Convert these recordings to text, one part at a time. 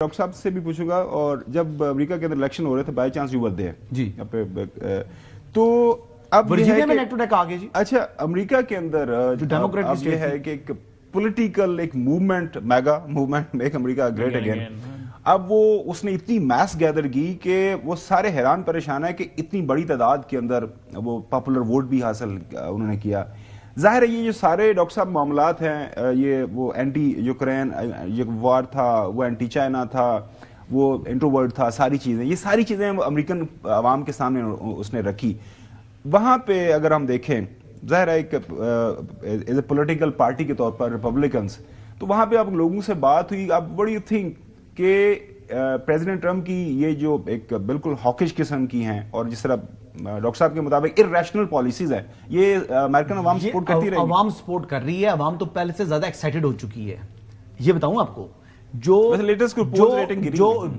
Doctor साहब से भी पूछूंगा। और जब अमेरिका के अंदर इलेक्शन हो रहे थे, by chance you were there जी यहाँ पे, तो अब वर्जीनिया में नेक टू नेक आ गए जी। अच्छा, अमेरिका के अंदर जो डेमोक्रेट अब ये है कि एक पॉलिटिकल एक movement, mega movement, make America great again, अब वो उसने इतनी मैस गैदर की कि वो सारे हैरान परेशान है कि इतनी बड़ी तादाद के अंदर वो पॉपुलर वोट भी हासिल उन्होंने किया। जाहिर है ये जो सारे डॉक्टर साहब मामलात हैं, ये वो एंटी यूक्रेन ये वार था, वो एंटी चाइना था, वो इंट्रोवर्ट था, सारी चीज़ें, ये सारी चीज़ें अमेरिकन आवाम के सामने उसने रखी। वहाँ पे अगर हम देखें, जाहिर है एक एज ए पॉलिटिकल पार्टी के तौर पर रिपब्लिकन्स, तो वहाँ पे आप लोगों से बात हुई, अब व्हाट डू यू थिंक कि प्रेसिडेंट ट्रम्प की ये जो एक बिल्कुल हॉकिश किस्म की हैं और जिस तरह डॉक्टर साहब के मुताबिक इर्रेशनल पॉलिसीज है, ये अमेरिकन अवाम सपोर्ट करती रहेगी? अवाम सपोर्ट कर रही है, अवाम तो पहले से ज्यादा एक्साइटेड हो चुकी है। ये बताऊं आपको, जो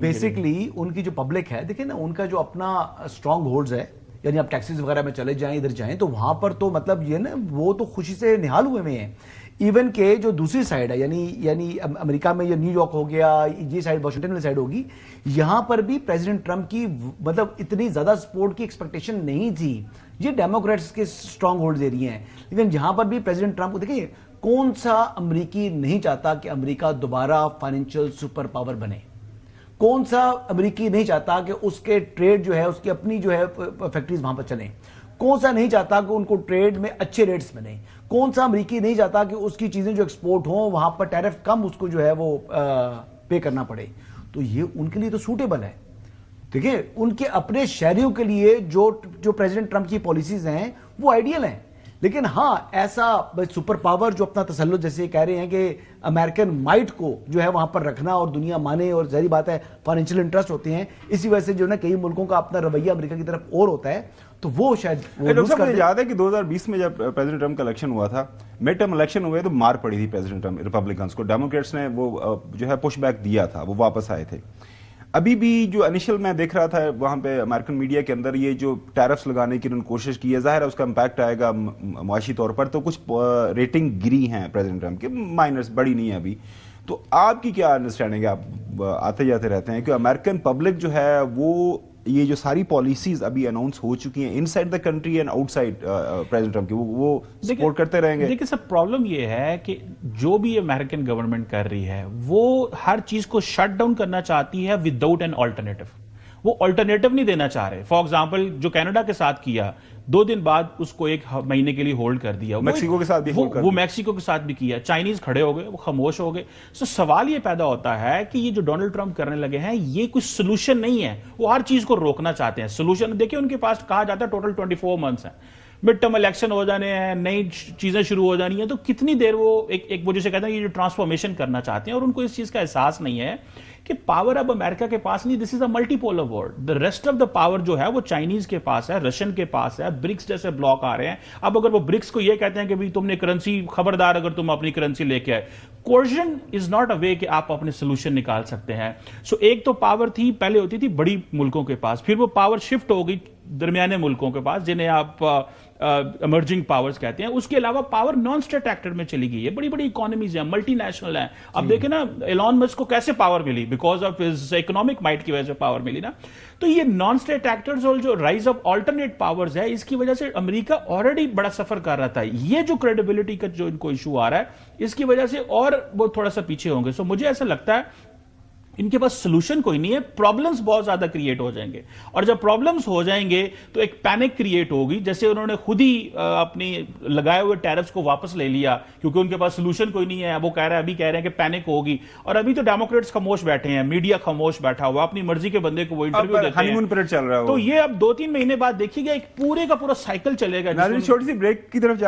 बेसिकली उनकी जो पब्लिक है, देखिए ना, उनका जो अपना स्ट्रांग होल्ड्स है, यानी आप टैक्सीज वगैरह में चले जाएं, इधर जाएं, तो वहां पर तो मतलब ये ना, वो तो खुशी से निहाल हुए में है। इवन के जो दूसरी साइड है, यानी अमेरिका में ये न्यूयॉर्क हो गया, ये साइड वॉशिंगटन वाली साइड होगी, यहां पर भी प्रेसिडेंट ट्रम्प की मतलब इतनी ज्यादा सपोर्ट की एक्सपेक्टेशन नहीं थी। ये डेमोक्रेट्स के स्ट्रांग होल्ड एरिया हैं, लेकिन यहां पर भी प्रेसिडेंट ट्रम्प को देखिए, कौन सा अमरीकी नहीं चाहता कि अमेरिका दोबारा फाइनेंशियल सुपर पावर बने? कौन सा अमेरिकी नहीं चाहता कि उसके ट्रेड जो है, उसकी अपनी जो है फैक्ट्रीज वहां पर चलें? कौन सा नहीं चाहता कि उनको ट्रेड में अच्छे रेट्स बने? कौन सा अमेरिकी नहीं चाहता कि उसकी चीजें जो एक्सपोर्ट हो वहां पर टैरिफ कम उसको जो है वो पे करना पड़े? तो ये उनके लिए तो सूटेबल है। देखिए, उनके अपने शहरियों के लिए जो प्रेसिडेंट ट्रम्प की पॉलिसीज हैं वो आइडियल हैं। लेकिन हाँ, ऐसा सुपर पावर जो अपना तसल्लुत, जैसे कह रहे हैं कि अमेरिकन माइट को जो है वहां पर रखना और दुनिया माने, और जाहिर बात है फाइनेंशियल इंटरेस्ट होते हैं, इसी वजह से जो है कई मुल्कों का अपना रवैया अमेरिका की तरफ और होता है, तो वो शायद मुझे याद है कि 2020 में जब प्रेसिडेंट ट्रम्प का इलेक्शन हुआ था, मिड टर्म इलेक्शन हुए, तो मार पड़ी थी प्रेसिडेंट ट्रम्प रिपब्लिकन्स को। डेमोक्रेट्स ने वो जो है पुश बैक दिया था, वो वापस आए थे। अभी भी जो इनिशियल मैं देख रहा था वहां पे अमेरिकन मीडिया के अंदर, ये जो टैरिफ्स लगाने की उन्होंने कोशिश की है, जाहिर है उसका इंपैक्ट आएगा मुआशी तौर पर, तो कुछ रेटिंग गिरी हैं प्रेसिडेंट ट्रम्प की, माइनर्स, बड़ी नहीं है अभी। तो आपकी क्या अंडरस्टैंडिंग है? आप आते जाते रहते हैं कि अमेरिकन पब्लिक जो है वो ये जो सारी पॉलिसीज अभी अनाउंस हो चुकी हैं inside the country and outside president Trump की, वो सपोर्ट करते रहेंगे? देखिए सर, प्रॉब्लम ये है कि जो भी अमेरिकन गवर्नमेंट कर रही है वो हर चीज को शट डाउन करना चाहती है विदाउट एन ऑल्टरनेटिव। वो ऑल्टरनेटिव नहीं देना चाह रहे। फॉर एग्जाम्पल, जो कनाडा के साथ किया, 2 दिन बाद उसको 1 महीने के लिए होल्ड कर दिया। मेक्सिको के साथ भी होल्ड कर दिया। वो मेक्सिको के साथ भी किया। चाइनीज खड़े हो गए, वो खामोश हो गए। सो सवाल ये पैदा होता है कि ये जो डोनाल्ड ट्रंप करने लगे हैं, ये कुछ सोल्यूशन नहीं है। वो हर चीज को रोकना चाहते हैं। सोल्यूशन देखिए, उनके पास कहा जाता है टोटल 24 मंथ्स है, मिड टर्म इलेक्शन हो जाने हैं, नई चीजें शुरू हो जानी है, तो कितनी देर वो एक वो जैसे कहते हैं, ये जो ट्रांसफॉर्मेशन करना चाहते हैं, और उनको इस चीज का एहसास नहीं है कि पावर अब अमेरिका के पास नहीं, this is a multipolar world. The rest of the power जो है वो चाइनीज के पास है, रशियन के पास है, ब्रिक्स जैसे ब्लॉक आ रहे हैं। अब अगर वो ब्रिक्स को ये कहते हैं कि भाई तुमने करेंसी, खबरदार अगर तुम अपनी करेंसी लेके आए, कोर्जन इज नॉट अ वे कि आप अपने सोल्यूशन निकाल सकते हैं। सो एक तो पावर थी, पहले होती थी बड़ी मुल्कों के पास, फिर वो पावर शिफ्ट हो गई दरमियाने मुल्कों के पास, जिन्हें आप इमर्जिंग पावर्स कहते हैं। उसके अलावा पावर नॉन स्टेट एक्टर में चली गई है। बड़ी बड़ी इकोनॉमीज हैं, मल्टीनेशनल हैं। अब देखें ना, एलॉन मस्क को कैसे पावर मिली? Because of his economic might की वजह से पावर मिली ना। तो ये नॉन स्टेट एक्टर्स और जो राइज ऑफ ऑल्टरनेट पावर्स है, इसकी वजह से अमेरिका ऑलरेडी बड़ा सफर कर रहा था। ये जो क्रेडिबिलिटी का जो इनको इशू आ रहा है, इसकी वजह से और वो थोड़ा सा पीछे होंगे। सो मुझे ऐसा लगता है इनके पास सोल्यूशन कोई नहीं है, प्रॉब्लम्स बहुत ज्यादा क्रिएट हो जाएंगे, और जब प्रॉब्लम्स हो जाएंगे तो एक पैनिक क्रिएट होगी। जैसे उन्होंने खुद ही अपनी लगाए हुए टैरिफ्स को वापस ले लिया, क्योंकि उनके पास सोल्यूशन कोई नहीं है। वो कह रहे हैं, अभी कह रहे हैं कि पैनिक होगी, और अभी तो डेमोक्रेट्स खामोश बैठे हैं, मीडिया खामोश बैठा हुआ, अपनी मर्जी के बंदे को वो इंटरव्यू देते हैं। हनीमून पीरियड चल रहा है। तो ये अब 2-3 महीने बाद देखिएगा, एक पूरे का पूरा साइकिल चलेगा। छोटी सी ब्रेक की तरफ जाते